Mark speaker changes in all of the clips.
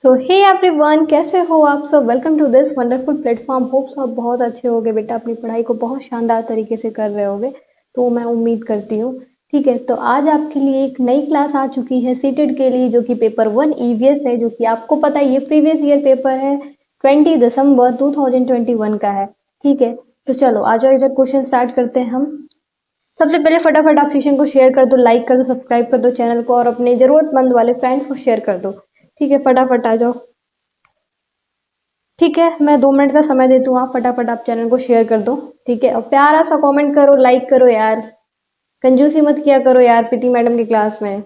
Speaker 1: सो hey everyone, कैसे हो आप सब। Welcome to this wonderful platform. Hope सब बहुत अच्छे होगे बेटा, अपनी पढ़ाई को बहुत शानदार तरीके से कर रहे होगे, तो मैं उम्मीद करती हूँ। ठीक है, तो आज आपके लिए एक नई क्लास आ चुकी है सीटेट के लिए, जो कि पेपर 1 ईवीएस है, जो कि आपको पता है ये प्रीवियस ईयर पेपर है, 20 दिसंबर 2021 का है। ठीक है, तो चलो आ जाओ इधर, क्वेश्चन स्टार्ट करते हैं हम। सबसे पहले फटाफट आप सेशन को शेयर कर दो, लाइक कर दो, सब्सक्राइब कर दो चैनल को, और अपने जरूरतमंद वाले फ्रेंड्स को शेयर कर दो। ठीक है, फटाफट आ जाओ। ठीक है, मैं 2 मिनट का समय देती हूँ, आप फटाफट आप चैनल को शेयर कर दो। ठीक है, और प्यारा सा कमेंट करो, लाइक करो यार, कंजूसी मत किया करो यार प्रीति मैडम की क्लास में।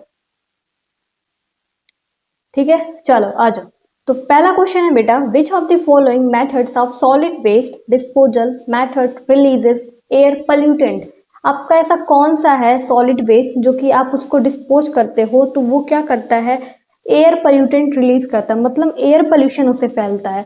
Speaker 1: ठीक है, चलो आ जाओ। तो पहला क्वेश्चन है बेटा, which of the following methods of solid waste disposal method releases air pollutant. आपका ऐसा कौन सा है सॉलिड वेस्ट जो कि आप उसको डिस्पोज करते हो तो वो क्या करता है, एयर पोल्यूटेंट रिलीज करता है, मतलब एयर पोल्यूशन उससे फैलता है।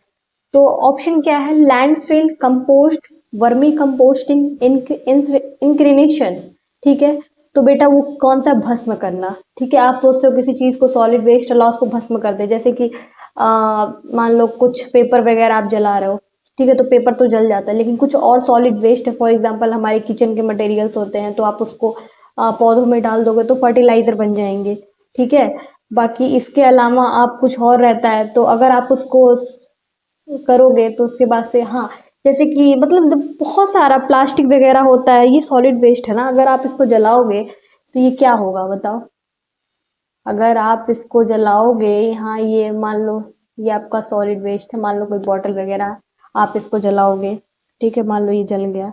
Speaker 1: तो ऑप्शन क्या है, लैंडफिल, कंपोस्ट, वर्मी कंपोस्टिंग, इंक्रिनेशन। ठीक है, तो बेटा वो कौन सा भस्म करना। ठीक है, आप सोचते हो किसी चीज को सॉलिड वेस्ट अलाउ उसको भस्म कर दे, जैसे कि मान लो कुछ पेपर वगैरह आप जला रहे हो। ठीक है, तो पेपर तो जल जाता है, लेकिन कुछ और सॉलिड वेस्ट है, फॉर एग्जांपल हमारे किचन के मटेरियल्स होते हैं, तो आप उसको पौधों में डाल दोगे तो फर्टिलाइजर बन जाएंगे। ठीक है, बाकी इसके अलावा आप कुछ और रहता है, तो अगर आप उसको करोगे तो उसके बाद से, हाँ, जैसे कि मतलब बहुत सारा प्लास्टिक वगैरह होता है, ये सॉलिड वेस्ट है ना, अगर आप इसको जलाओगे तो ये क्या होगा बताओ। अगर आप इसको जलाओगे, हाँ, ये मान लो ये आपका सॉलिड वेस्ट है, मान लो कोई बॉटल वगैरह, आप इसको जलाओगे। ठीक है, मान लो ये जल गया,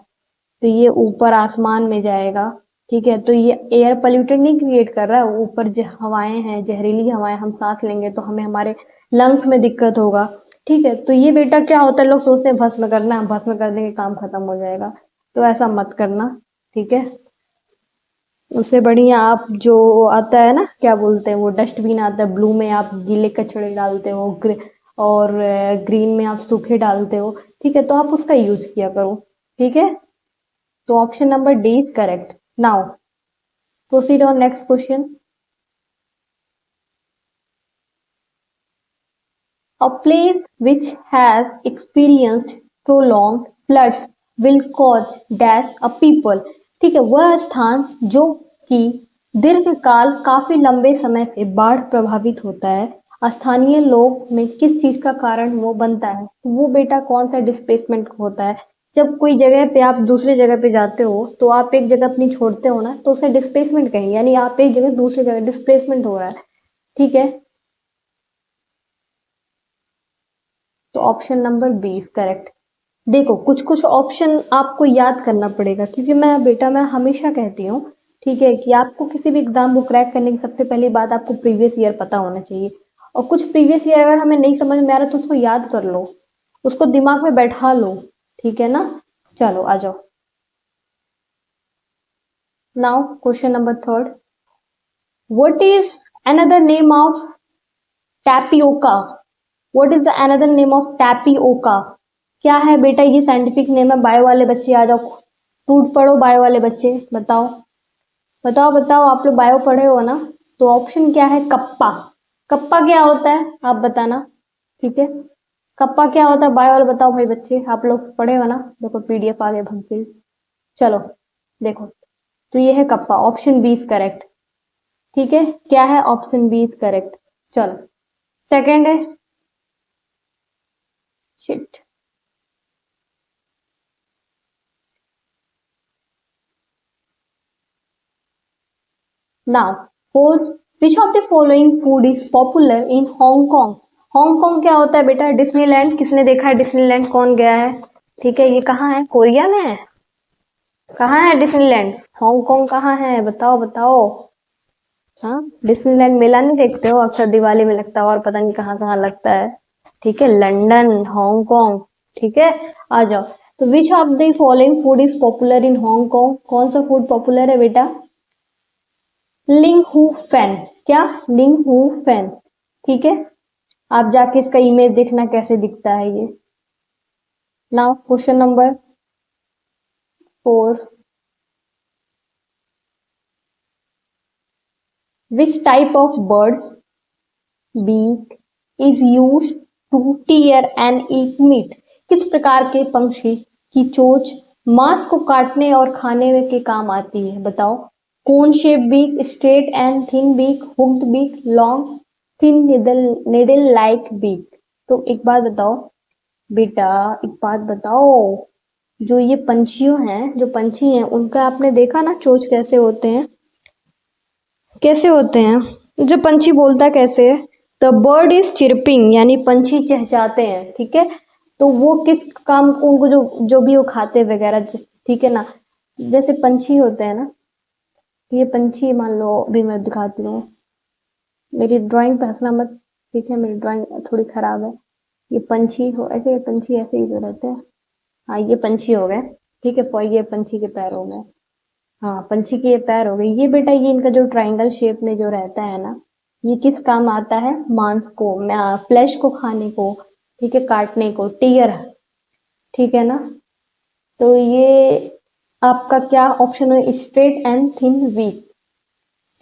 Speaker 1: तो ये ऊपर आसमान में जाएगा। ठीक है, तो ये एयर पोल्यूटेंट नहीं क्रिएट कर रहा है, ऊपर जो हवाएं हैं, जहरीली हवाएं हम सांस लेंगे तो हमें हमारे लंग्स में दिक्कत होगा। ठीक है, तो ये बेटा क्या होता है, लोग सोचते हैं भस्म करना, भस्म कर देंगे काम खत्म हो जाएगा, तो ऐसा मत करना। ठीक है, उससे बढ़िया आप जो आता है ना, क्या बोलते हैं वो, डस्टबिन आता है ब्लू में, आप गीले कचड़े डालते हो, और ग्रीन में आप सूखे डालते हो। ठीक है, तो आप उसका यूज किया करो। ठीक है, तो option number D is correct. Now proceed on next question. A place which has experienced prolonged floods will cause death a people। ठीक है, वह स्थान जो कि दीर्घकाल काफी लंबे समय से बाढ़ प्रभावित होता है, स्थानीय लोग में किस चीज का कारण वो बनता है, वो बेटा कौन सा डिस्प्लेसमेंट होता है। जब कोई जगह पे आप दूसरे जगह पे जाते हो तो आप एक जगह अपनी छोड़ते हो ना, तो उसे डिस्प्लेसमेंट कहेंगे, यानी आप एक जगह दूसरी जगह डिस्प्लेसमेंट हो रहा है। ठीक है, तो option number B is correct. देखो, कुछ कुछ ऑप्शन आपको याद करना पड़ेगा, क्योंकि मैं बेटा मैं हमेशा कहती हूँ, ठीक है, कि आपको किसी भी एग्जाम को क्रैक करने की सबसे पहली बात आपको प्रीवियस ईयर पता होना चाहिए। और कुछ प्रीवियस ईयर अगर हमें नहीं समझ में आ रहा तो उसको याद कर लो, उसको दिमाग में बैठा लो। ठीक है ना, चलो आ जाओ। Now question number third, what is another name of tapioca. What is the another name of tapioca. क्या है बेटा ये साइंटिफिक नेम है, बायो वाले बच्चे आ जाओ, टूट पड़ो बायो वाले बच्चे, बताओ बताओ बताओ, आप लोग बायो पढ़े हो ना। तो ऑप्शन क्या है, कप्पा। कप्पा क्या होता है आप बताना। ठीक है, कप्पा क्या होता है बायो वाले बताओ भाई बच्चे, आप लोग पढ़े हो ना। देखो पीडीएफ आ गया भंग। चलो देखो, तो ये है कप्पा, ऑप्शन बी इज करेक्ट। ठीक है, क्या है, ऑप्शन बी इज करेक्ट। चलो सेकंड है, shit. Now fourth, which of the following food is popular in Hong Kong. Hong Kong क्या होता है बेटा, डिज्नीलैंड। किसने देखा है डिज्नीलैंड, कौन गया है। ठीक है, ये कहाँ है, कोरिया में है। कहाँ है डिज्नीलैंड, हांगकांग कहाँ है, बताओ बताओ। हाँ, डिज्नीलैंड मेला नहीं देखते हो, अक्सर दिवाली में लगता है, और पता नहीं कहाँ कहाँ लगता है। ठीक है, लंदन, हांगकांग। ठीक है, आ जाओ। तो विच of the following food is popular in Hong Kong, कौन सा फूड पॉपुलर है बेटा, लिंग हु फैन। क्या, लिंग हु फैन। ठीक है, आप जाके इसका इमेज देखना कैसे दिखता है ये। Now question number 4, which type of birds beak is use to tear and eat meat. किस प्रकार के पंक्षी की चोंच मांस को काटने और खाने में के काम आती है, बताओ। Cone shape beak, straight and thin beak, hooked beak, long thin needle like beak. तो एक बात बताओ बेटा, एक बात बताओ, जो ये पंछियों हैं, जो पंछी हैं, उनका आपने देखा ना चोंच कैसे होते हैं, कैसे होते हैं। जो पंछी बोलता कैसे है, द बर्ड इज चिरपिंग, यानी पंछी चहचहाते हैं, ठीक है। तो वो किस काम को, उनको जो जो भी वो खाते वगैरह, ठीक है ना। जैसे पंछी होते हैं ना, ये पंछी मान लो, अभी मैं दिखाती हूँ, मेरी ड्राइंग पे हंसना मत, ठीक है, मेरी ड्राइंग थोड़ी खराब है। ये पंछी हो ऐसे, ये पंछी ऐसे ही तो रहते हैं। हाँ, ये पंछी हो गए, ठीक है, ये पंछी के पैर हो गए। हाँ, पंछी के ये पैर हो गए। ये बेटा, ये इनका जो ट्रायंगल शेप में जो रहता है ना, ये किस काम आता है, मांस को, फ्लैश को खाने को, ठीक है, काटने को, टीयर, ठीक है ना। तो ये आपका क्या ऑप्शन है, स्ट्रेट एंड थिन वीक,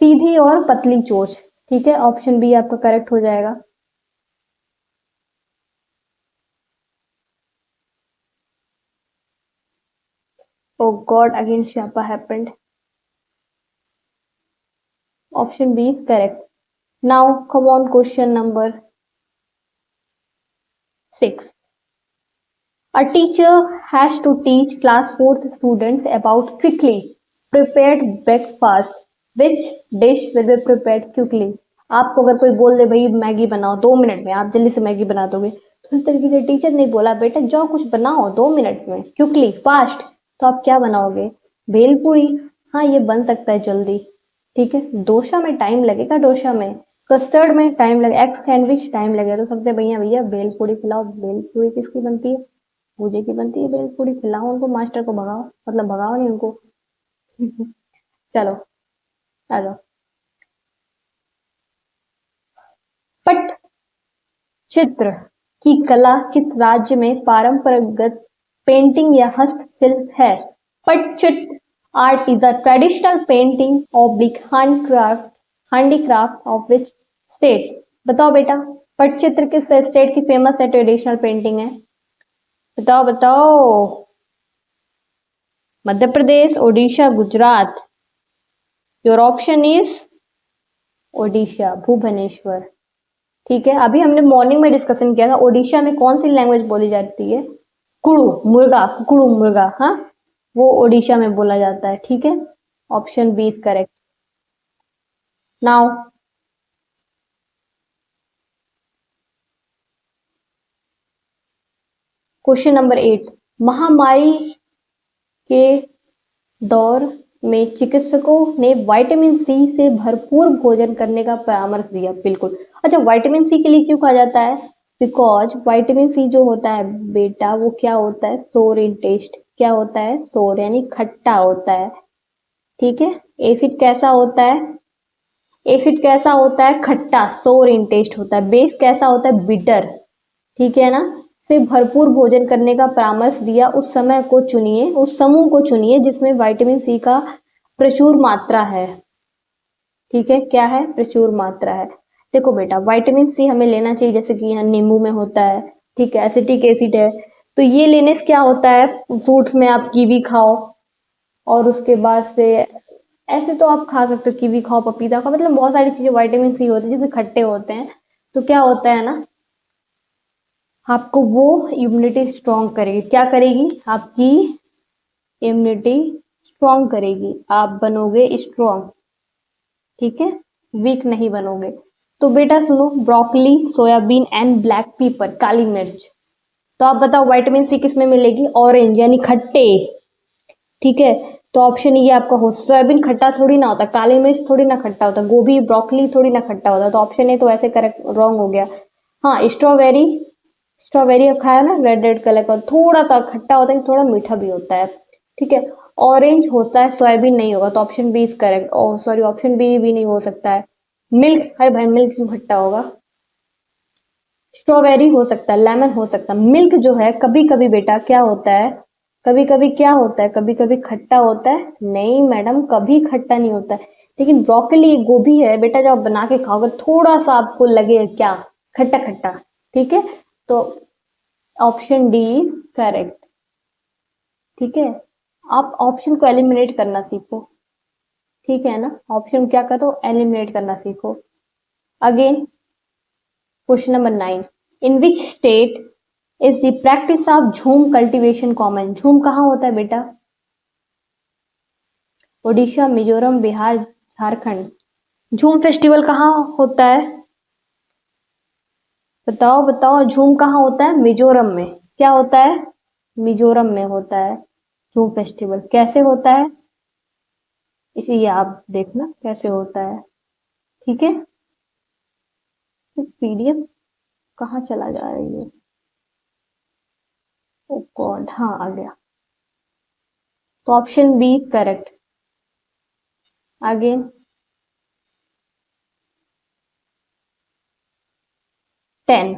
Speaker 1: सीधी और पतली चोंच, ठीक है, ऑप्शन बी आपका करेक्ट हो जाएगा। ओ गॉड, अगेन शापा happened. Option B is correct. Now come on, question number 6। A teacher has to teach class 4th students about quickly prepared breakfast. Which dish will be prepared quickly? आपको अगर कोई बोल दे भाई Maggi बनाओ 2 minute में, आप जल्दी से मैगी बना दोगे, तो इस तरीके से टीचर ने बोला बेटा जाओ कुछ बनाओ 2 मिनट में, क्विकली, फास्ट, तो आप क्या बनाओगे, भेलपूरी। हाँ, ये बन सकता है जल्दी, ठीक है। डोसा में टाइम लगेगा, डोसा में, कस्टर्ड में टाइम लगेगा, एग सैंडविच टाइम लगेगा, तो सबसे भैया भैया भेलपूरी खिलाओ। भेलपूरी किसकी बनती है, पूजे की बनती है भेलपूरी, खिलाओ उनको, मास्टर को भगाओ, मतलब भगाओ नहीं उनको। चलो आ जाओ। पट्टचित्र की कला किस राज्य में पारंपरिक पेंटिंग या हस्तशिल्प है। Pattachitra art is the traditional painting oblique handicraft of which state. बताओ बेटा, पट्टचित्र किस स्टेट की फेमस है, ट्रेडिशनल पेंटिंग है, बताओ बताओ। Madhya Pradesh, Odisha, Gujarat. Your option is Odisha, Bhubaneswar, ठीक है। अभी हमने मॉर्निंग में डिस्कशन किया था, ओडिशा में कौन सी लैंग्वेज बोली जाती है, कुड़ू मुर्गा, कुड़ू मुर्गा, हाँ, वो ओडिशा में बोला जाता है, ठीक है। Option B is correct. Now question number 8। महामारी के दौर में चिकित्सकों ने विटामिन सी से भरपूर भोजन करने का परामर्श दिया, बिल्कुल। अच्छा, विटामिन सी के लिए क्यों कहा जाता है, बिकॉज विटामिन सी जो होता है बेटा, वो क्या होता है, सोर इन टेस्ट, क्या होता है, सोर यानी खट्टा होता है, ठीक है। एसिड कैसा होता है, एसिड कैसा होता है, खट्टा, सोर इन टेस्ट होता है। बेस कैसा होता है, बिटर, ठीक है ना। से भरपूर भोजन करने का परामर्श दिया, उस समय को चुनिए, उस समूह को चुनिए जिसमें विटामिन सी का प्रचुर मात्रा है, ठीक है, क्या है, प्रचुर मात्रा है। देखो बेटा, विटामिन सी हमें लेना चाहिए, जैसे कि यहाँ नींबू में होता है, ठीक है, एसिटिक एसिड है, तो ये लेने से क्या होता है, फ्रूट्स में आप कीवी खाओ, और उसके बाद से ऐसे तो आप खा सकते हो, कीवी खाओ, पपीता खाओ, मतलब बहुत सारी चीजें विटामिन सी होती है, जैसे खट्टे होते हैं, तो क्या होता है ना, आपको वो इम्यूनिटी स्ट्रॉन्ग करेगी, क्या करेगी, आपकी इम्यूनिटी स्ट्रॉन्ग करेगी, आप बनोगे स्ट्रॉन्ग, ठीक है, वीक नहीं बनोगे। तो बेटा सुनो, broccoli, soybean and black pepper, काली मिर्च। तो आप बताओ विटामिन सी किस में मिलेगी, ऑरेंज यानी खट्टे, ठीक है। तो ऑप्शन ये आपका हो, सोयाबीन खट्टा थोड़ी ना होता, काली मिर्च थोड़ी ना खट्टा होता, गोभी ब्रोकली थोड़ी ना खट्टा होता, तो ऑप्शन ए तो ऐसे करेक्ट रॉन्ग हो गया। हाँ, स्ट्रॉबेरी, स्ट्रॉबेरी खाया ना, रेड रेड कलर का, थोड़ा सा खट्टा होता है, थोड़ा मीठा भी होता है, ठीक है। ऑरेंज होता है, सोयाबीन नहीं होगा, तो ऑप्शन बी इज करेक्ट। और सॉरी, ऑप्शन बी भी नहीं हो सकता है, मिल्क, अरे भाई मिल्क क्यों खट्टा होगा, स्ट्रॉबेरी हो सकता है, लेमन हो सकता है। मिल्क जो है कभी कभी बेटा क्या होता है, कभी कभी क्या होता है, कभी कभी खट्टा होता है, नहीं मैडम, कभी खट्टा नहीं होता है। लेकिन ब्रोकली, गोभी है बेटा, जब आप बना के खाओगे थोड़ा सा आपको लगे क्या, खट्टा खट्टा। ठीक है, तो ऑप्शन डी करेक्ट। ठीक है, आप ऑप्शन को एलिमिनेट करना सीखो। ठीक है ना, ऑप्शन क्या करो, एलिमिनेट करना सीखो। Again question number 9, in which state is the practice of झूम कल्टीवेशन कॉमन। झूम कहाँ होता है बेटा? ओडिशा, मिजोरम, बिहार, झारखंड। झूम फेस्टिवल कहाँ होता है? बताओ बताओ, झूम कहाँ होता है? मिजोरम में। क्या होता है? मिजोरम में होता है झूम फेस्टिवल। कैसे होता है इसे ये आप देखना कैसे होता है। ठीक है, पीडीएफ कहाँ चला जा रही है? ओ गॉड, हाँ आ गया। तो ऑप्शन बी करेक्ट। आगे 10,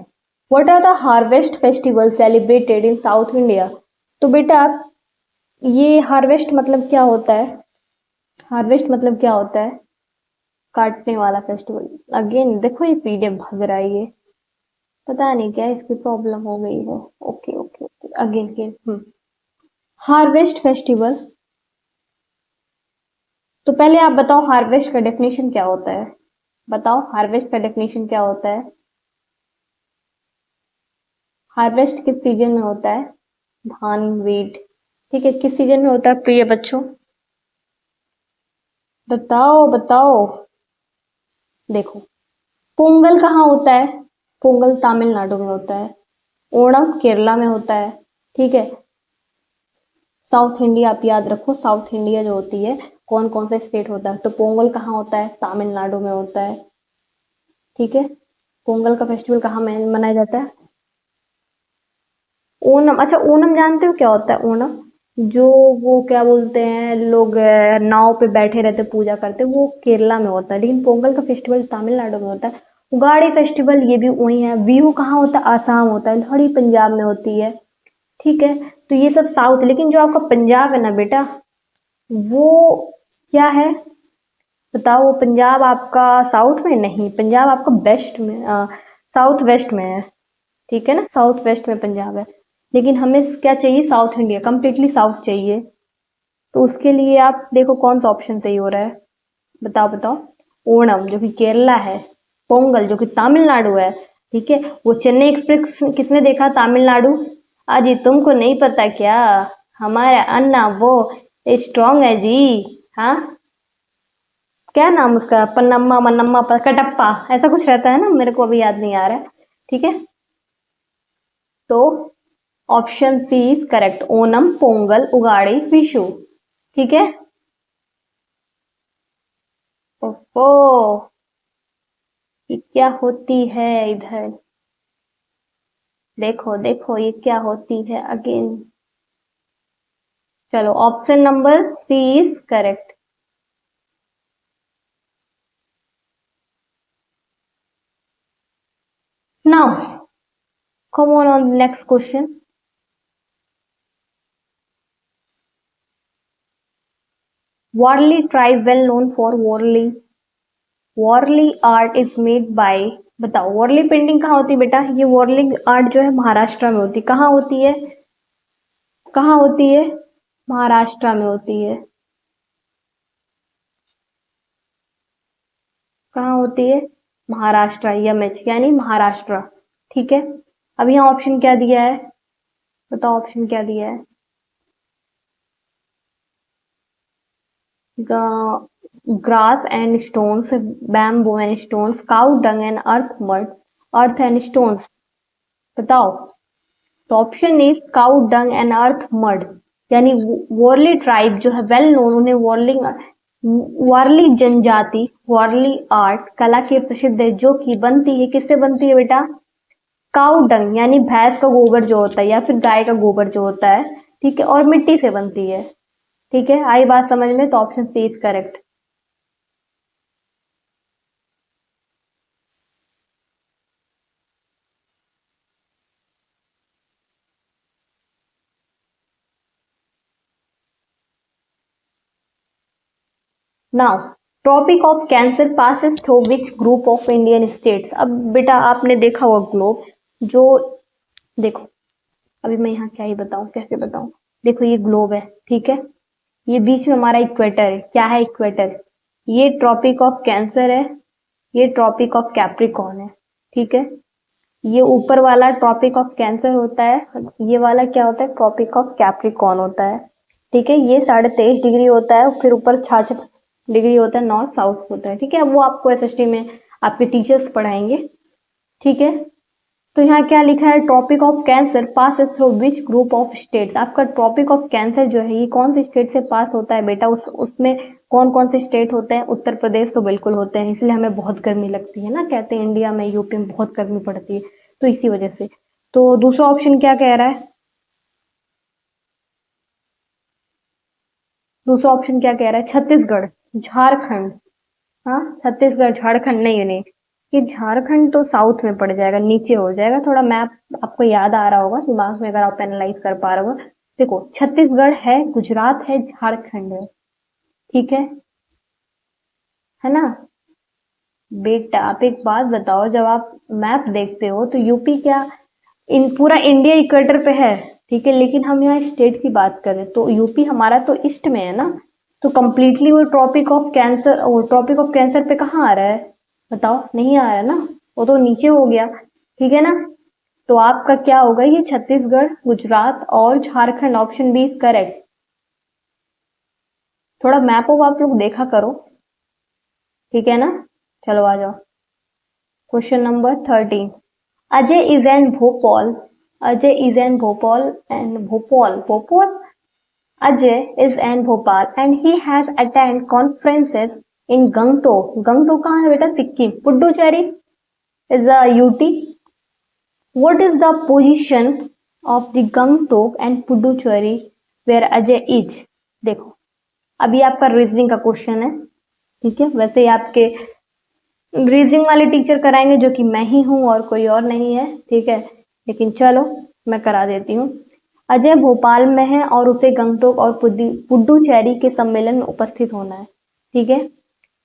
Speaker 1: what are the harvest festival celebrated in south India. तो बेटा ये हार्वेस्ट मतलब क्या होता है? हार्वेस्ट मतलब क्या होता है? काटने वाला फेस्टिवल। अगेन देखो ये पीडीएफ भाग रहा है, ये पता नहीं क्या इसकी प्रॉब्लम हो गई है। ओके ओके ओके, अगेन के हार्वेस्ट फेस्टिवल। तो पहले आप बताओ हार्वेस्ट का डेफिनेशन क्या होता है? बताओ हार्वेस्ट का डेफिनेशन क्या होता है? हार्वेस्ट किस सीजन में होता है? धान, वीट। ठीक है, किस सीजन में होता है प्रिय बच्चों? बताओ बताओ। देखो, पोंगल कहाँ होता है? पोंगल तमिलनाडु में होता है। ओणम केरला में होता है। ठीक है, साउथ इंडिया आप याद रखो, साउथ इंडिया जो होती है कौन कौन सा स्टेट होता है, तो पोंगल कहाँ होता है? तमिलनाडु में होता है। ठीक है, पोंगल का फेस्टिवल कहाँ मनाया जाता है? ओणम। अच्छा ओणम जानते हो क्या होता है? ओणम जो वो क्या बोलते हैं लोग नाव पे बैठे रहते पूजा करते, वो केरला में होता है, लेकिन पोंगल का फेस्टिवल तमिलनाडु में होता है। उगाड़ी फेस्टिवल ये भी वही है। बिहू कहाँ होता है? आसाम होता है। लोहड़ी पंजाब में होती है। ठीक है, तो ये सब साउथ। लेकिन जो आपका पंजाब है ना बेटा, वो क्या है बताओ? वो पंजाब आपका साउथ में नहीं, पंजाब आपका वेस्ट में, साउथ वेस्ट में है। ठीक है ना, साउथ वेस्ट में पंजाब है। लेकिन हमें क्या चाहिए? साउथ इंडिया, कंप्लीटली साउथ चाहिए। तो उसके लिए आप देखो कौन सा ऑप्शन सही हो रहा है। बताओ बताओ। ओणम जो कि केरला है, पोंगल जो कि तमिलनाडु है। ठीक है, वो चेन्नई एक्सप्रेस किसने देखा? तमिलनाडु। आज ये तुमको नहीं पता क्या? हमारा अन्ना वो स्ट्रांग है जी। हाँ, क्या नाम उसका, पन्नम्मा मन्नम्मा कटप्पा, ऐसा कुछ रहता है ना, मेरे को अभी याद नहीं आ रहा है। ठीक है, तो option C is correct, Onam, Pongal, Ugadi, Vishu. ठीक है। ओहो, ये क्या होती है इधर? देखो देखो ये क्या होती है अगेन। चलो option number C is correct. Now come on next question. Warli tribe well known for Warli. Warli art is made by. बताओ वारली पेंटिंग कहाँ होती है बेटा? ये वारली आर्ट जो है महाराष्ट्र में होती है। कहाँ होती है? कहाँ होती है? महाराष्ट्र में होती है। कहाँ होती है? महाराष्ट्र, यमएच यानी महाराष्ट्र। ठीक है, अब यहाँ ऑप्शन क्या दिया है? बताओ ऑप्शन क्या दिया है? Grass and stones, bamboo and stones, cow dung and earth mud, earth and stones. बताओ। तो option is cow dung and earth mud, यानी वॉरली ट्राइब जो है वेल नोन, उन्हें वार्ली जनजाति, वार्ली आर्ट कला के प्रसिद्ध है, जो कि बनती है, किससे बनती है बेटा? काउ डंग यानी भैंस का गोबर जो होता है या फिर गाय का गोबर जो होता है। ठीक है, और मिट्टी से बनती है। ठीक है, आई बात समझ में? तो option C is correct. Now tropic of cancer passes through which group of Indian states. अब बेटा आपने देखा हुआ ग्लोब, जो देखो अभी मैं यहाँ क्या ही बताऊं, कैसे बताऊं। देखो ये ग्लोब है, ठीक है, ये बीच में हमारा इक्वेटर है। क्या है इक्वेटर? ये ट्रॉपिक ऑफ कैंसर है, ये ट्रॉपिक ऑफ कैप्रिकॉर्न है, ठीक है। ये ऊपर वाला ट्रॉपिक ऑफ कैंसर होता है, ये वाला क्या होता है? ट्रॉपिक ऑफ कैप्रिकॉर्न होता है, ठीक है। ये 23.5 डिग्री होता है, फिर ऊपर 66 डिग्री होता है, नॉर्थ साउथ होता है, ठीक है। वो आपको एसएसटी में आपके टीचर्स पढ़ाएंगे, ठीक है। तो यहाँ क्या लिखा है? Tropic of cancer pass through which group of states. आपका ट्रॉपिक ऑफ कैंसर जो है ये कौन से स्टेट से पास होता है बेटा? उसमें कौन कौन से स्टेट होते हैं? उत्तर प्रदेश तो बिल्कुल होते हैं, इसलिए हमें बहुत गर्मी लगती है ना, कहते हैं इंडिया में यूपी में बहुत गर्मी पड़ती है, तो इसी वजह से। तो दूसरा ऑप्शन क्या कह रहा है? दूसरा ऑप्शन क्या कह रहा है? छत्तीसगढ़, झारखंड। हाँ छत्तीसगढ़, झारखंड नहीं नहीं, ये झारखंड तो साउथ में पड़ जाएगा, नीचे हो जाएगा। थोड़ा मैप आपको याद आ रहा होगा दिमाग में, अगर आप एनालाइज कर पा रहे हो। देखो छत्तीसगढ़ है, गुजरात है, झारखंड है, ठीक है ना। बेटा आप एक बात बताओ, जब आप मैप देखते हो तो यूपी क्या इन पूरा इंडिया इक्वेटर पे है, ठीक है, लेकिन हम यहाँ स्टेट की बात करें तो यूपी हमारा तो ईस्ट में है ना, तो कंप्लीटली वो ट्रॉपिक ऑफ कैंसर पे कहाँ आ रहा है? बताओ, नहीं आ रहा है ना, वो तो नीचे हो गया, ठीक है ना। तो आपका क्या होगा? ये छत्तीसगढ़, गुजरात और Jharkhand, option B is correct. थोड़ा मैप ऑफ आप लोग देखा करो, ठीक है ना। चलो आ जाओ, question number 13। Ajay is an Bhopal, Ajay is an Bhopal and Bhopal Bhopal Ajay is in Bhopal and he has attended conferences in Gangtok. Gangtok कहाँ है बेटा? Sikkim. Puducherry is a UT. What is the position of the Gangtok and Puducherry where Ajay is? देखो अभी आपका reasoning का question है, ठीक है। वैसे ही आपके रीजनिंग वाले टीचर कराएंगे जो कि मैं ही हूँ और कोई और नहीं है, ठीक है, लेकिन चलो मैं करा देती हूँ। अजय भोपाल में है और उसे गंगटोक और पुडुचेरी के सम्मेलन में उपस्थित होना है, ठीक है।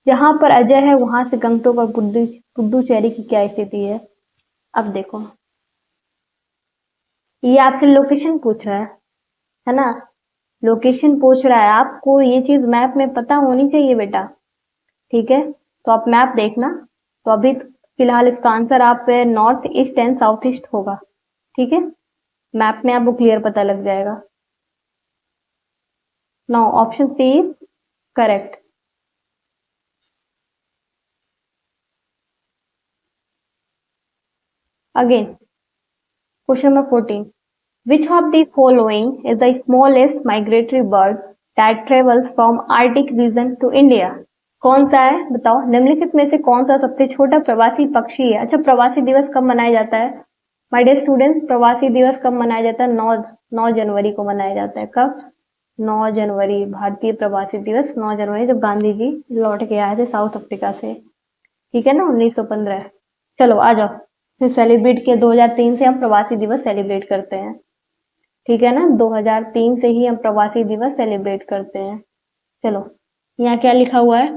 Speaker 1: जहां पर अजय है वहां से गंगटोक और पुडुचेरी की क्या स्थिति है? अब देखो ये आपसे लोकेशन पूछ रहा है ना, लोकेशन पूछ रहा है आपको, ये चीज मैप में पता होनी चाहिए बेटा, ठीक है। तो आप मैप देखना। तो अभी फिलहाल इसका आंसर आप north east and south east होगा, ठीक है। मैप में आपको क्लियर पता लग जाएगा। Now option C is correct. Again question number 14। Which of the following is the smallest migratory bird that travels from Arctic region to India? कौन सा है बताओ? निम्नलिखित में से कौन सा सबसे छोटा प्रवासी पक्षी है? अच्छा, प्रवासी दिवस कब मनाया जाता है माय डियर स्टूडेंट्स? प्रवासी दिवस कब मनाया जाता है? 9 जनवरी को मनाया जाता है। कब? 9 जनवरी, भारतीय प्रवासी दिवस 9 जनवरी, जब गांधी जी लौट के आए थे साउथ अफ्रीका से, ठीक है ना, 1915। चलो आ जाओ, फिर सेलिब्रेट किया 2003 से हम प्रवासी दिवस सेलिब्रेट करते हैं, ठीक है ना। 2003 से ही हम प्रवासी दिवस सेलिब्रेट करते हैं। चलो यहाँ क्या लिखा हुआ है?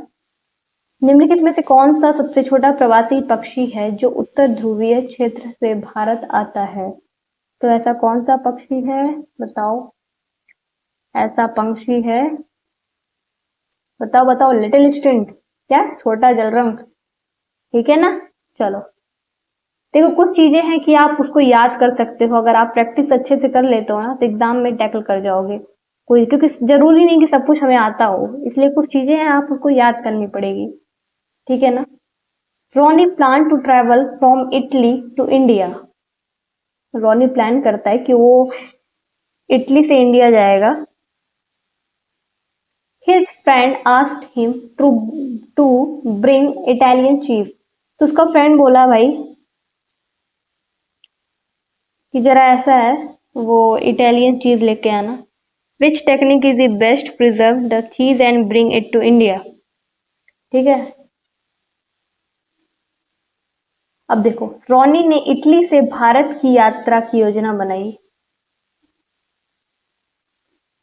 Speaker 1: निम्नलिखित में से कौन सा सबसे छोटा प्रवासी पक्षी है जो उत्तर ध्रुवीय क्षेत्र से भारत आता है? तो ऐसा कौन सा पक्षी है बताओ? ऐसा पंक्षी है, बताओ बताओ। लिटिल स्ट्रिंट, क्या? छोटा जलरंग, ठीक है ना। चलो देखो कुछ चीजें हैं कि आप उसको याद कर सकते हो, अगर आप प्रैक्टिस अच्छे से कर लेते हो ना तो एग्जाम में टैकल कर जाओगे कोई, क्योंकि जरूरी नहीं कि सब कुछ हमें आता हो, इसलिए कुछ चीजें हैं आप उसको याद करनी पड़ेगी, ठीक है ना। Ronnie plan to travel from Italy to India. Ronnie plan करता है कि वो इटली से इंडिया जाएगा। His friend asked him to bring Italian cheese. तो उसका फ्रेंड बोला भाई कि जरा ऐसा है वो इटालियन चीज लेके आना। Which technique is the best preserve the cheese and bring it to India? ठीक है, अब देखो रॉनी ने इटली से भारत की यात्रा की योजना बनाई।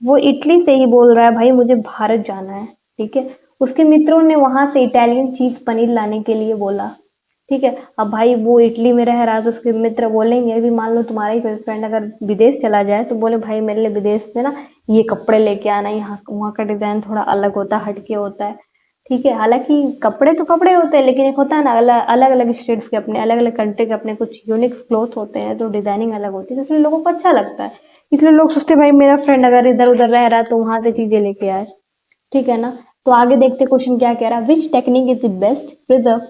Speaker 1: वो इटली से ही बोल रहा है भाई मुझे भारत जाना है, ठीक है। उसके मित्रों ने वहां से इटालियन चीज पनीर लाने के लिए बोला। ठीक है, अब भाई वो इटली में रह रहा है तो उसके मित्र बोलेंगे भी, मान लो तुम्हारा ही कोई फ्रेंड अगर विदेश चला जाए तो बोले भाई मेरे लिए विदेश से ना ये कपड़े लेके आना, यहाँ वहाँ का डिजाइन थोड़ा अलग होता है, हटके होता है। ठीक है, हालांकि कपड़े तो कपड़े होते हैं, लेकिन एक होता है ना अलग अलग स्टेट्स के अपने, अलग अलग कंट्री के अपने कुछ यूनिक क्लोथ होते हैं, तो डिजाइनिंग अलग होती है, तो इसलिए लोगों को अच्छा लगता है। इसलिए लोग सोचते हैं भाई मेरा फ्रेंड अगर इधर उधर रह रहा है तो वहां से चीजें लेके आए। ठीक है ना। तो आगे देखते क्वेश्चन क्या कह रहा है, which technique is the best preserve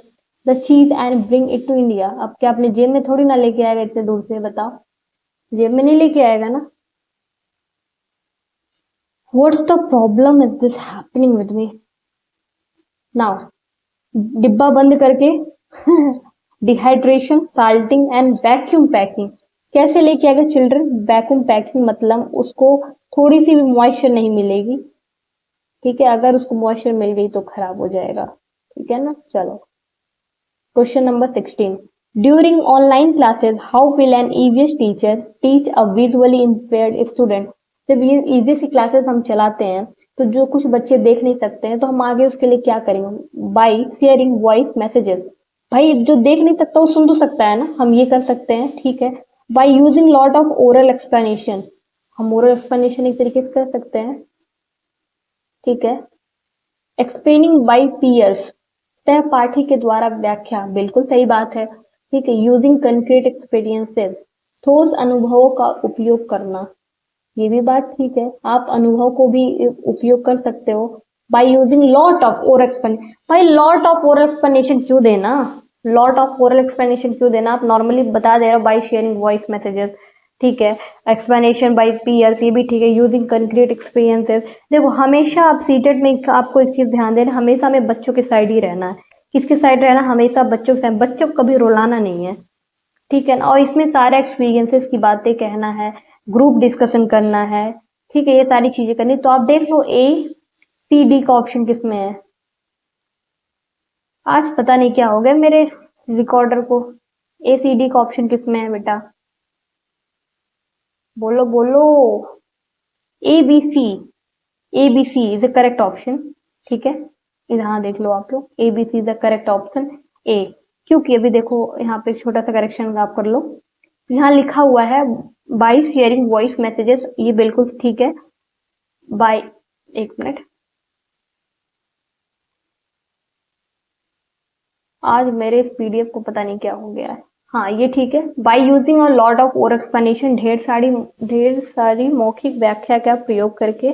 Speaker 1: the cheese and bring it to India. अब क्या अपने जेब में थोड़ी ना लेके आएगा इतने दूर से, बताओ, जेब में नहीं लेके आएगा ना। What's the problem is this happening with me now. डिब्बा बंद करके dehydration, salting and vacuum packing. कैसे लेके आएगा चिल्ड्रन, वैक्यूम पैकिंग मतलब उसको थोड़ी सी भी मॉइस्चर नहीं मिलेगी। ठीक है, अगर उसको मॉइस्चर मिल गई तो खराब हो जाएगा। ठीक है ना। चलो question number 16, during online classes how will an EVS teacher teach a visually impaired student. जब ये ईवीएस की क्लासेस हम चलाते हैं तो जो कुछ बच्चे देख नहीं सकते हैं तो हम आगे उसके लिए क्या करेंगे, बाई शेयरिंग वॉइस मैसेजेस। भाई जो देख नहीं सकता वो सुन तो सकता है ना, हम ये कर सकते हैं। ठीक है, by using lot of oral explanation, हम ओरल एक्सप्लेनेशन एक तरीके से कर सकते हैं। ठीक है, एक्सप्लेनिंग बाई पीयर्स, सहपाठी के द्वारा व्याख्या, बिल्कुल सही बात है। ठीक है, यूजिंग कंक्रीट एक्सपीरियंसेस, ठोस अनुभवों का उपयोग करना, ये भी बात ठीक है, आप अनुभव को भी उपयोग कर सकते हो। By using lot of oral explanation, भाई लॉट ऑफ ओरल एक्सप्लेनेशन क्यों देना, लॉट ऑफ ओरल एक्सप्लेनेशन क्यों देना, आप नॉर्मली बता दे रहे हो बाय शेयरिंग वॉइस मैसेजेस। ठीक है, एक्सप्लेनेशन बाय पीयर्स, ये भी ठीक है, यूजिंग कंक्रीट एक्सपीरियंसेस। देखो हमेशा आप सीटेट में आपको एक चीज ध्यान देना, हमेशा हमें बच्चों के साइड ही रहना है। किसके साइड रहना, हमेशा बच्चों के साइड, बच्चों को कभी रुलाना नहीं है। ठीक है ना, और इसमें सारे एक्सपीरियंसेस की बातें कहना है, ग्रुप डिस्कशन करना है। ठीक है, ये सारी चीजें करनी, तो आप देख लो ए सी डी का ऑप्शन किसमें है। आज पता नहीं क्या हो गया मेरे रिकॉर्डर को, ए सी डी का ऑप्शन किसमें है बेटा, बोलो बोलो। A B C, A B C is the correct option. ठीक है, यहाँ देख लो आप लोग, A B C is the correct option A. क्योंकि अभी देखो यहाँ पे एक छोटा सा करेक्शन आप कर लो, यहाँ लिखा हुआ है बाय शेयरिंग वॉइस मैसेजेस, ये बिल्कुल ठीक है। बाय, एक मिनट, आज मेरे इस पीडीएफ को पता नहीं क्या हो गया है। हाँ ये ठीक है, by using a lot of और एक्सप्लेनेशन, ढेर सारी मौखिक व्याख्या का प्रयोग करके।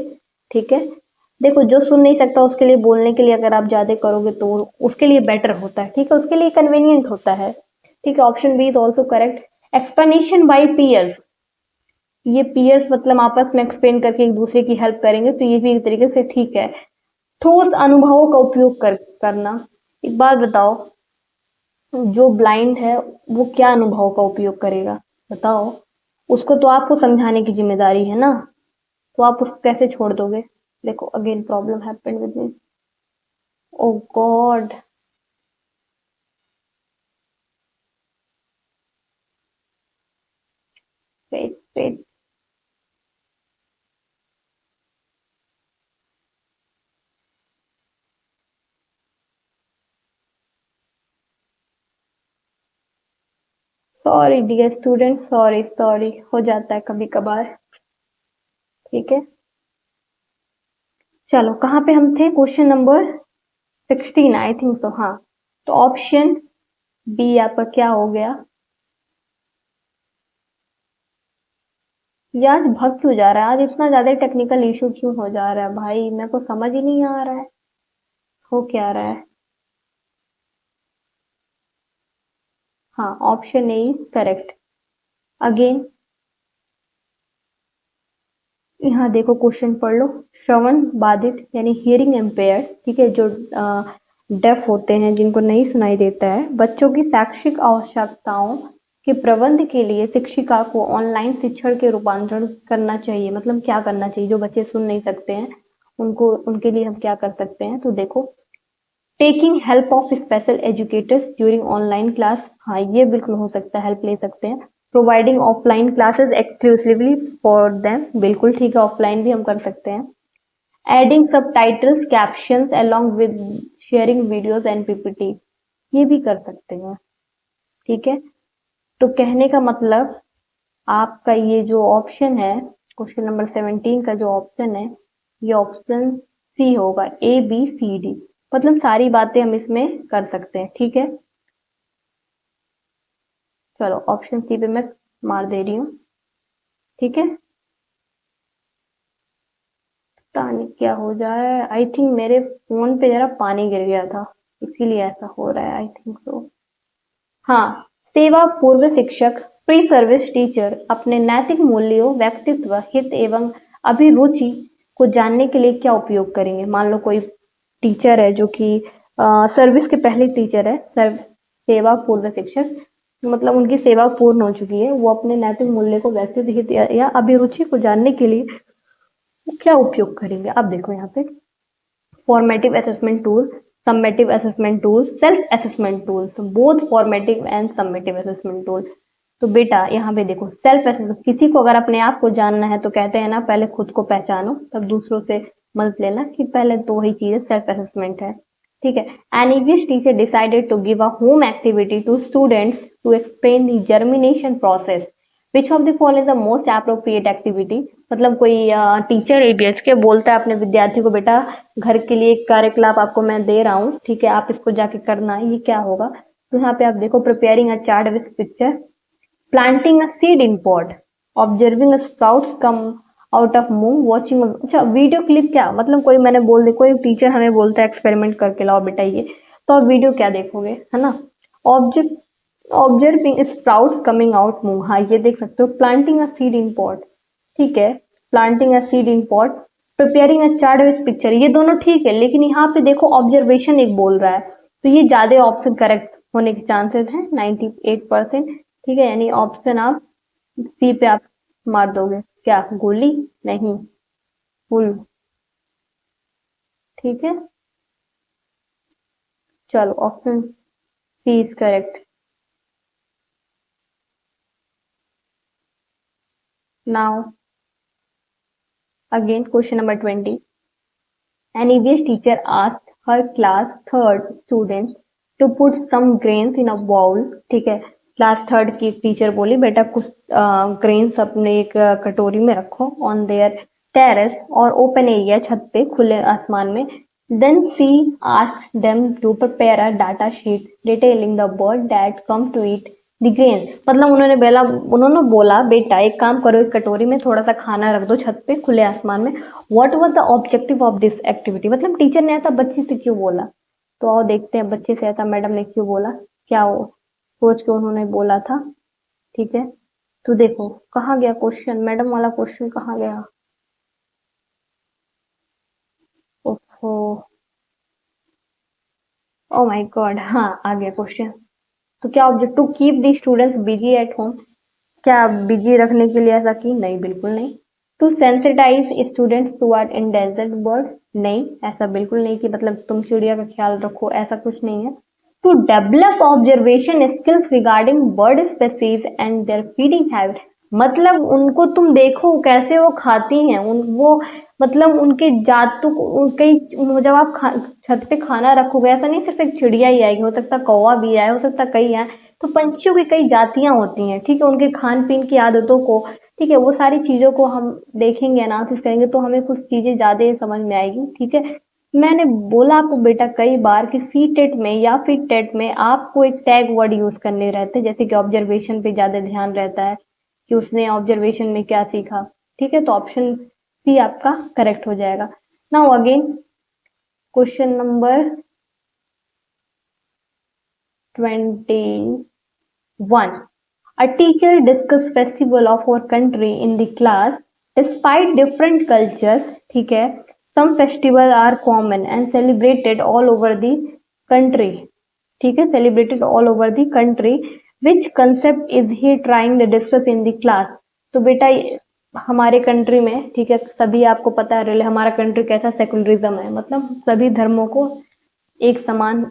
Speaker 1: ठीक है, देखो जो सुन नहीं सकता उसके लिए बोलने के लिए अगर आप ज्यादा करोगे तो उसके लिए बेटर होता है। ठीक है, उसके लिए कन्वीनियंट होता है। ठीक है, option B is also correct. Explanation by peers, ये पीयर्स मतलब आपस में एक्सप्लेन करके एक दूसरे की हेल्प करेंगे, तो ये भी एक तरीके से ठीक है। ठोस अनुभवों का उपयोग करना, एक बात बताओ, जो ब्लाइंड है वो क्या अनुभव का उपयोग करेगा, बताओ। उसको तो आपको समझाने की जिम्मेदारी है ना, तो आप उसको कैसे छोड़ दोगे। देखो again problem happened with me, oh God. Wait wait, sorry dear student, sorry sorry, हो जाता है कभी कभार। ठीक है, चलो कहाँ पे हम थे, क्वेश्चन नंबर 16 आई थिंक तो, हाँ। तो ऑप्शन बी आपका क्या हो गया, ये आज भग क्यों जा रहा है, आज इतना ज्यादा टेक्निकल इशू क्यों हो जा रहा है भाई, मेरे को समझ ही नहीं आ रहा है हो क्या रहा है। हाँ ऑप्शन ए करेक्ट। अगेन यहाँ देखो क्वेश्चन पढ़ लो, श्रवण बाधित यानी हियरिंग इम्पेयर्ड, ठीक है, जो डेफ होते हैं, जिनको नहीं सुनाई देता है, बच्चों की शैक्षिक आवश्यकताओं के प्रबंध के लिए शिक्षिका को ऑनलाइन शिक्षण के रूपांतरण करना चाहिए। मतलब क्या करना चाहिए, जो बच्चे सुन नहीं सकते हैं उनको, उनके लिए हम क्या कर सकते हैं, तो देखो taking help of special educators during online class, हाँ ये बिल्कुल हो सकता है, हेल्प ले सकते हैं। Providing offline classes exclusively for them, बिल्कुल ठीक है, ऑफलाइन भी हम कर सकते हैं। Adding subtitles captions along with sharing videos and PPT, ये भी कर सकते हैं। ठीक है, तो कहने का मतलब आपका ये जो ऑप्शन है क्वेश्चन नंबर 17 का जो ऑप्शन है ये ऑप्शन सी होगा, ए बी सी डी, मतलब सारी बातें हम इसमें कर सकते हैं। ठीक है, चलो ऑप्शन सी पे मैं मार दे रही हूँ। ठीक है, पता नहीं क्या हो जाए, आई थिंक मेरे फोन पे जरा पानी गिर गया था इसीलिए ऐसा हो रहा है, आई थिंक सो। हाँ, सेवा पूर्व शिक्षक प्री सर्विस टीचर अपने नैतिक मूल्यों, व्यक्तित्व, हित एवं अभिरुचि को जानने के लिए क्या उपयोग करेंगे। मान लो कोई टीचर है जो कि सर्विस के पहले टीचर है, सेवा पूर्व शिक्षक, मतलब उनकी सेवा पूर्ण हो चुकी है, वो अपने नैतिक मूल्य को, व्यक्तित्व, हित या अभिरुचि को जानने के लिए क्या उपयोग करेंगे। अब देखो यहाँ पे formative assessment tool, summative assessment tool, self assessment tool, तो both formative and summative assessment tool. तो बेटा यहाँ पे देखो सेल्फ असेसमेंट, किसी को अगर अपने आप को जानना है तो कहते हैं ना पहले खुद को पहचानो तब दूसरों से मदद लेना, कि पहले तो वही चीज सेल्फ असेसमेंट है। ठीक है, an English teacher decided to give a home activity to students to explain the germination process. Which of the following is the most appropriate activity? मतलब कोई टीचर एबीएस के बोलता है अपने विद्यार्थी को, बेटा घर के लिए एक कार्यकलाप आपको मैं दे रहा हूँ, ठीक है, आप इसको जाके करना है, ये क्या होगा। तो यहाँ पे आप देखो preparing a chart with picture, planting a seed in pot, observing sprouts come out of moong, watching. अच्छा, वीडियो क्लिप क्या मतलब, कोई मैंने बोल दे, कोई टीचर हमें बोलता है एक्सपेरिमेंट करके लाओ बेटा ये, तो आप वीडियो क्या देखोगे, है ना। Object observing sprouts coming out moong, हाँ ये देख सकते हो। Planting a seed in pot, ठीक है, planting a seed in pot, preparing a chart with picture, ये दोनों ठीक है, लेकिन यहाँ पे देखो ऑब्जर्वेशन एक बोल रहा है, तो ये ज्यादा ऑप्शन करेक्ट होने के चांसेस हैं 98%। ठीक है, यानी ऑप्शन आप सी पे आप मार दोगे, क्या गोली, नहीं फुल। ठीक है, चलो option C is correct. Now again question number 20, an EVS teacher asked her class third students to put some grains in a bowl। ठीक है, क्लास थर्ड की टीचर बोली बेटा कुछ ग्रेन्स अपने एक कटोरी में रखो ऑन देयर टेरेस और ओपन एरिया, छत पे खुले आसमान में। Then she asked them to prepare a data sheet detailing the bird that come to eat the grain, मतलब उन्होंने बोला बेटा एक काम करो, एक कटोरी में थोड़ा सा खाना रख दो छत पे खुले आसमान में। What was the objective of this activity, मतलब टीचर ने ऐसा बच्चे से क्यों बोला। तो आओ देखते हैं बच्चे से ऐसा मैडम ने क्यों बोला, क्या वो सोच के उन्होंने बोला था। ठीक है, तो देखो कहाँ गया क्वेश्चन, मैडम वाला क्वेश्चन कहाँ गया। ओहो, ओ माय गॉड, हाँ आ गया क्वेश्चन। तो क्या object, to keep the students busy at home, क्या बिजी रखने के लिए ऐसा की, नहीं बिल्कुल नहीं। To sensitize students toward endangered bird, नहीं ऐसा बिल्कुल नहीं कि मतलब तुम चिड़िया का ख्याल रखो, ऐसा कुछ नहीं है। To develop observation skills regarding bird species and their feeding habit, मतलब उनको तुम देखो कैसे वो खाती हैं, उन वो मतलब उनके जातों को कई, जब आप छत पे खाना रखोगे ऐसा नहीं सिर्फ एक चिड़िया ही आएगी, हो सकता कौवा भी आए, हो सकता कई आए, तो पंछियों की कई जातियां होती हैं। ठीक है, उनके खान पीन की आदतों को, ठीक है, वो सारी चीजों को हम देखेंगे, एनालिसिस करेंगे तो हमें कुछ चीजें ज्यादा समझ में आएगी। ठीक है, मैंने बोला आपको बेटा कई बार कि सी टेट में या फिर टेट में आपको एक टैग वर्ड यूज करने रहते हैं, जैसे कि ऑब्जर्वेशन पे ज्यादा ध्यान रहता है कि उसने ऑब्जर्वेशन में क्या सीखा। ठीक है, तो ऑप्शन सी आपका करेक्ट हो जाएगा। Now again question number 21, a teacher discuss festival of our country in the class despite different cultures। ठीक है, some festival are common and celebrated all over the country। ठीक है, celebrated all over the country, which concept is he trying to discuss in the class। तो बेटा हमारे country में, ठीक है, सभी आपको पता है हमारा कंट्री कैसा सेकुलरिज्म है, मतलब सभी धर्मों को एक समान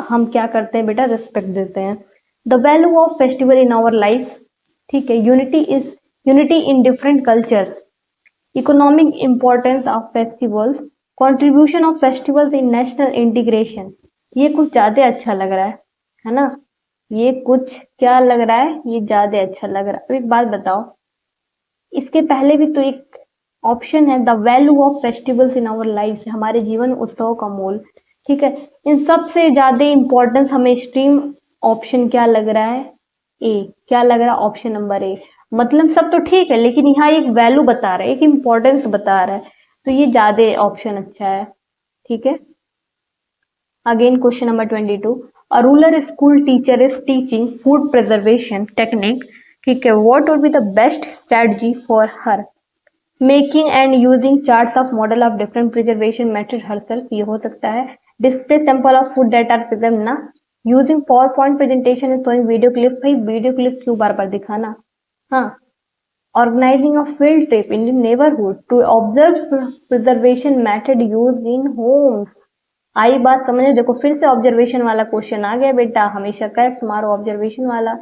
Speaker 1: हम क्या करते हैं बेटा, रिस्पेक्ट देते हैं। The value of festival in our life, ठीक है, unity in different cultures, economic importance of festivals, contribution of festivals in national integration. ये कुछ ज्यादा अच्छा लग रहा है ना? ये कुछ क्या लग रहा है? ये ज्यादा अच्छा लग रहा है। अब एक बात बताओ, इसके पहले भी तो एक ऑप्शन है, the value of festivals in our life, हमारे जीवन उत्सव का मोल। ठीक है, इन सबसे ज्यादा इंपॉर्टेंस हमें स्ट्रीम ऑप्शन क्या लग रहा है? ए। क्या लग रहा है? Option number A. मतलब सब तो ठीक है, लेकिन यहाँ एक वैल्यू बता रहा है, एक इम्पोर्टेंस बता रहा है, तो ये ज्यादा ऑप्शन अच्छा है। ठीक है, again question number 22, a rural school teacher is teaching food preservation technique. ठीक है, what would be the best strategy for her? Making and using charts of model of different preservation method herself, ये हो सकता है। Display sample of food that are preserve ना, using power point presentation and showing video clip. भाई video clip क्यों बार बार दिखाना? हाँ, organizing a field trip in the neighbourhood to observe preservation method use in homes. आई बात समझे? देखो फिर से ऑब्जर्वेशन वाला क्वेश्चन आ गया बेटा, हमेशा करेक्ट मारो ऑब्जर्वेशन वाला।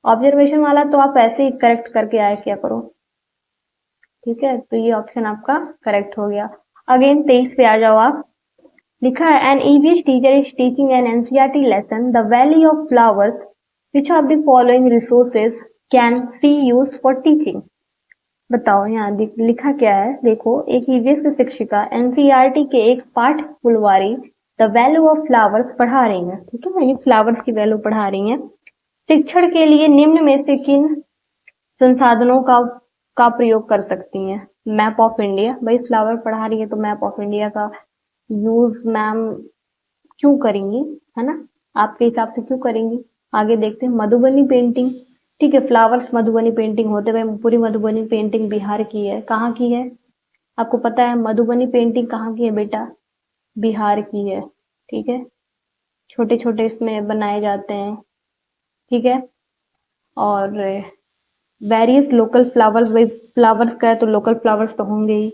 Speaker 1: ऑब्जर्वेशन वाला तो आप ऐसे ही करेक्ट करके आए क्या करो। ठीक है, तो ये ऑप्शन आपका करेक्ट हो गया। अगेन 23 पे आ जाओ आप। लिखा है an EVS teacher is teaching an NCERT lesson the valley of flowers, which of the following resources can she use for teaching? बताओ यहाँ लिखा क्या है, देखो एक ईवीएस की शिक्षिका एनसीईआरटी के एक पाठ फुलवारी द वैल्यू ऑफ फ्लावर्स पढ़ा रही है। ठीक है, ये फ्लावर्स की वैल्यू पढ़ा रही है। शिक्षण के लिए निम्न में से किन संसाधनों का प्रयोग कर सकती हैं? मैप ऑफ इंडिया, भाई फ्लावर पढ़ा रही है तो मैप ऑफ इंडिया का यूज मैम क्यों करेंगी, है ना? आपके हिसाब से क्यों करेंगी? आगे देखते हैं, मधुबनी पेंटिंग। ठीक है, फ्लावर्स मधुबनी पेंटिंग होते हुए पूरी मधुबनी पेंटिंग बिहार की है। कहाँ की है आपको पता है? मधुबनी पेंटिंग कहाँ की है बेटा? बिहार की है। ठीक है, छोटे छोटे इसमें बनाए जाते हैं। ठीक है, और वेरियस लोकल फ्लावर्स, भाई फ्लावर्स का है तो लोकल फ्लावर्स तो होंगे ही।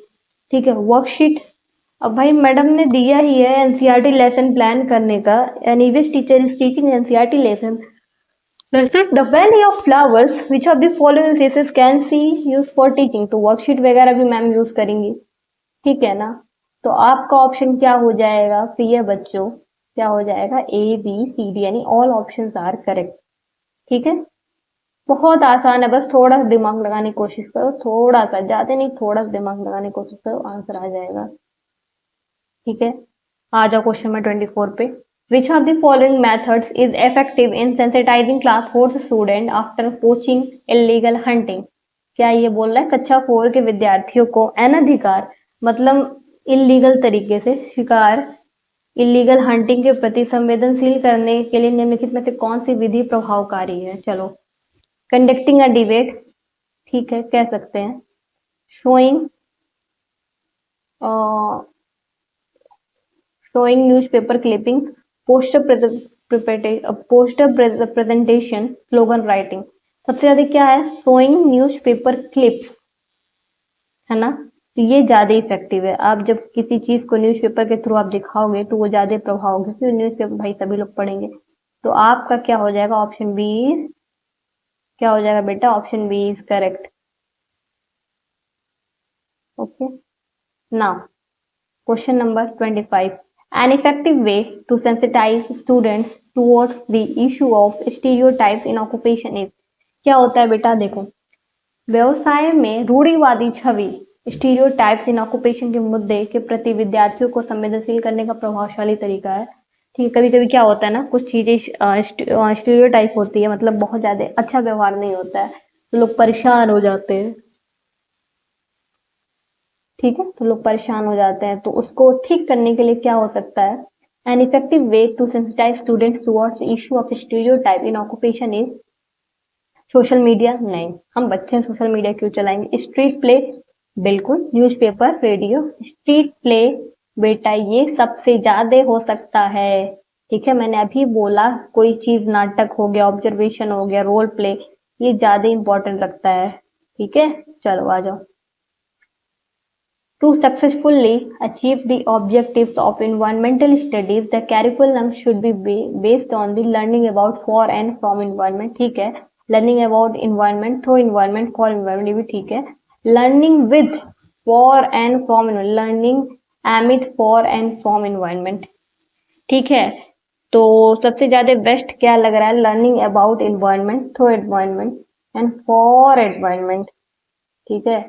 Speaker 1: ठीक है, वर्कशीट, अब भाई मैडम ने दिया ही है एनसीईआरटी लेसन प्लान करने का, an EVS teacher is teaching NCERT lesson the valley of flowers which of the following cases can she use for teaching, तो वर्कशीट वगैरह भी मैम यूज करेंगी। ठीक है ना? तो आपका ऑप्शन क्या हो जाएगा फिर ये बच्चों? क्या हो जाएगा? ए बी सी डी, यानी ऑल ऑप्शंस आर करेक्ट। ठीक है, बहुत आसान है, बस थोड़ा सा दिमाग लगाने की कोशिश करो, थोड़ा सा, ज्यादा नहीं, थोड़ा सा दिमाग लगाने की कोशिश करो, आंसर आ जाएगा। ठीक है, आ जाओ क्वेश्चन नंबर 24 पे। विच of the following methods is effective in sensitising class 4th student after poaching illegal hunting? क्या ये बोल रहा है कक्षा 4 के विद्यार्थियों को अनधिकार मतलब इलीगल तरीके से शिकार, इलीगल हंटिंग के प्रति संवेदनशील करने के लिए निम्नलिखित में से कौन सी विधि प्रभावकारी है? चलो, कंडक्टिंग अ डिबेट, ठीक है, कह सकते हैं। Showing showing newspaper clippings, poster presentation, slogan writing. सबसे ज्यादा क्या है? showing न्यूज़पेपर क्लिप्स, है ना? तो ये ज्यादा इफेक्टिव है। आप जब किसी चीज को न्यूज़पेपर के थ्रू आप दिखाओगे तो वो ज्यादा प्रभाव होगा, क्योंकि न्यूज़पेपर भाई सभी लोग पढ़ेंगे। तो आपका क्या हो जाएगा? ऑप्शन बी, क्या हो जाएगा बेटा? Option B is correct. Okay, now question number 25, an effective way to sensitize students towards the issue of stereotypes in occupation is? क्या होता है बेटा? देखो, व्यवसाय में रूढ़िवादी छवि, स्टीरियोटाइप्स इन ऑक्यूपेशन के मुद्दे के प्रति विद्यार्थियों को संवेदनशील करने का प्रभावशाली तरीका है। ठीक है, कभी कभी क्या होता है ना, कुछ चीजें स्टीरियोटाइप होती है, मतलब बहुत ज्यादा अच्छा व्यवहार नहीं होता है तो लोग परेशान हो जाते हैं। ठीक है, तो लोग परेशान हो जाते हैं, तो उसको ठीक करने के लिए क्या हो सकता है? An effective way to sensitize students towards issue of stereotype in occupation is social media. नहीं, हम बच्चे सोशल मीडिया क्यों चलाएंगे? स्ट्रीट प्ले, बिल्कुल, न्यूज़पेपर, रेडियो। स्ट्रीट प्ले बेटा ये सबसे ज्यादा हो सकता है। ठीक है, मैंने अभी बोला कोई चीज, नाटक हो गया, ऑब्जर्वेशन हो गया, रोल प्ले, ये ज्यादा इंपॉर्टेंट लगता है। ठीक है, चलो आ जाओ। To successfully achieve the objectives of environmental studies, the curriculum should be based on the learning about for and from environment। ठीक है, learning about environment, through environment, for environment, ये भी ठीक है। learning with for and from learning emit for and from environment. ठीक है, तो सबसे ज्यादा बेस्ट क्या लग रहा है? Learning about environment, through environment and for environment. ठीक है,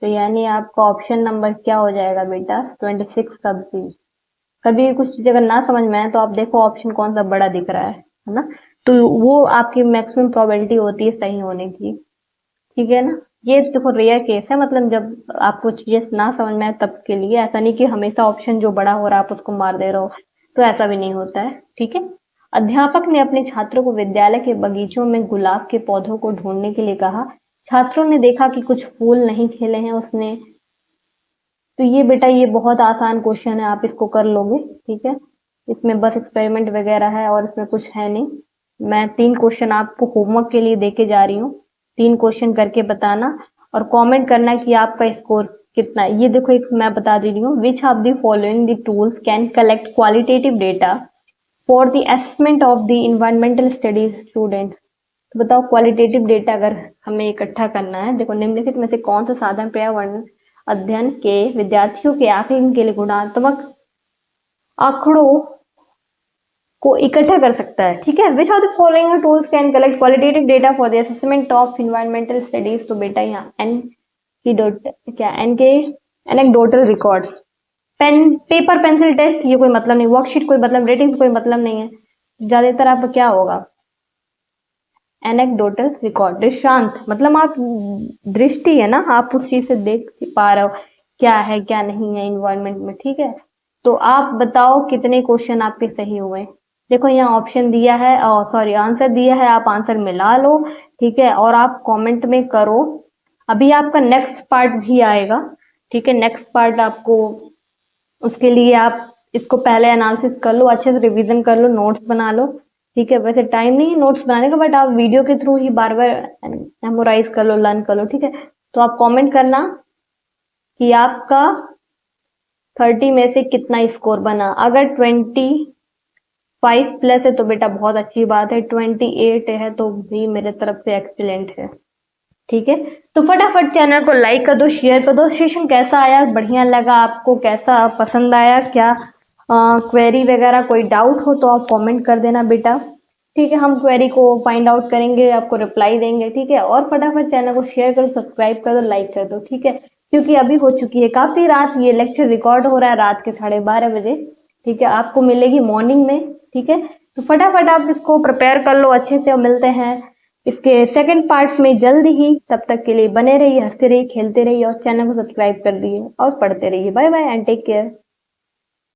Speaker 1: तो यानी आपका ऑप्शन नंबर क्या हो जाएगा बेटा? 26 का बी। कभी कुछ चीज अगर ना समझ में आए तो आप देखो ऑप्शन कौन सा बड़ा दिख रहा है ना, तो वो आपकी मैक्सिमम प्रोबेबिलिटी होती है सही होने की। ठीक है ना, ये देखो रेयर केस है, मतलब जब आपको चीजें ना समझ में आए तब के लिए, ऐसा नहीं कि हमेशा ऑप्शन जो बड़ा हो रहा है आप उसको मार दे रहे हो, तो ऐसा भी नहीं होता है। ठीक है, अध्यापक ने अपने छात्रों को विद्यालय के बगीचों में गुलाब के पौधों को ढूंढने के लिए कहा। छात्रों ने देखा कि कुछ फूल नहीं खिले हैं। उसने, तो ये बेटा ये बहुत आसान क्वेश्चन है, आप इसको कर लोगे। ठीक है, इसमें बस एक्सपेरिमेंट वगैरह है और इसमें कुछ है नहीं। मैं 3 क्वेश्चन आपको होमवर्क के लिए देके जा रही हूँ, 3 क्वेश्चन करके बताना और कमेंट करना कि आपका स्कोर कितना है। ये देखो एक मैं बता दे रही हूँ, विच of the following the tools can collect qualitative data for the assessment of the environmental studies student. तो बताओ क्वालिटेटिव डेटा अगर हमें इकट्ठा करना है, देखो निम्नलिखित में से कौन सा साधन पर्यावरण अध्ययन के विद्यार्थियों के आकलन के लिए गुणात्मक आंकड़ों को इकट्ठा कर सकता है। ठीक है, which of the following tools can collect qualitative data for the assessment of environmental studies. तो बेटा यहाँ एन की डॉट क्या एन के anecdotal records, pen paper pencil test ये कोई मतलब नहीं, वर्कशीट कोई मतलब, रेटिंग कोई मतलब नहीं है। ज्यादातर आपका क्या होगा? एनेक्डोटल रिकॉर्ड, दृष्टांत मतलब आप दृष्टि है ना, आप उस चीज से देख पा रहे हो क्या है क्या नहीं है इन्वायरमेंट में। ठीक है, तो आप बताओ कितने क्वेश्चन आपके सही हुए? देखो यहाँ ऑप्शन दिया है, सॉरी आंसर दिया है, आप आंसर मिला लो। ठीक है, और आप कमेंट में करो। अभी आपका नेक्स्ट पार्ट भी आएगा। ठीक है, नेक्स्ट पार्ट आपको, उसके लिए आप इसको पहले एनालिसिस कर लो, अच्छे से रिवीजन कर लो, नोट्स बना लो। ठीक है, वैसे टाइम नहीं है नोट्स बनाने का, बट आप वीडियो के थ्रू ही बार बार मेमोराइज कर लो, लर्न कर लो। ठीक है, तो आप कमेंट करना कि आपका 30 में से कितना स्कोर बना। अगर 25 प्लस है तो बेटा बहुत अच्छी बात है, 28 है तो भी मेरे तरफ से एक्सीलेंट है। ठीक है, तो फटाफट चैनल को लाइक कर दो, शेयर कर दो। सेशन कैसा आया, बढ़िया लगा आपको, कैसा पसंद आया, क्या क्वेरी वगैरह कोई डाउट हो तो आप कमेंट कर देना बेटा। ठीक है, हम क्वेरी को फाइंड आउट करेंगे, आपको रिप्लाई देंगे। ठीक है, और फटाफट चैनल को शेयर करो, सब्सक्राइब कर दो, लाइक कर दो। ठीक है, क्योंकि अभी हो चुकी है काफी रात, ये लेक्चर रिकॉर्ड हो रहा है रात के 12:30 बजे। ठीक है, आपको मिलेगी मॉर्निंग में। ठीक है, तो फटाफट आप इसको प्रिपेयर कर लो अच्छे से, और मिलते हैं इसके सेकंड पार्ट में जल्द ही। तब तक के लिए बने रहिए, हंसते रहिए, खेलते रहिए और चैनल को सब्सक्राइब कर दिए और पढ़ते रहिए। Bye bye and take care.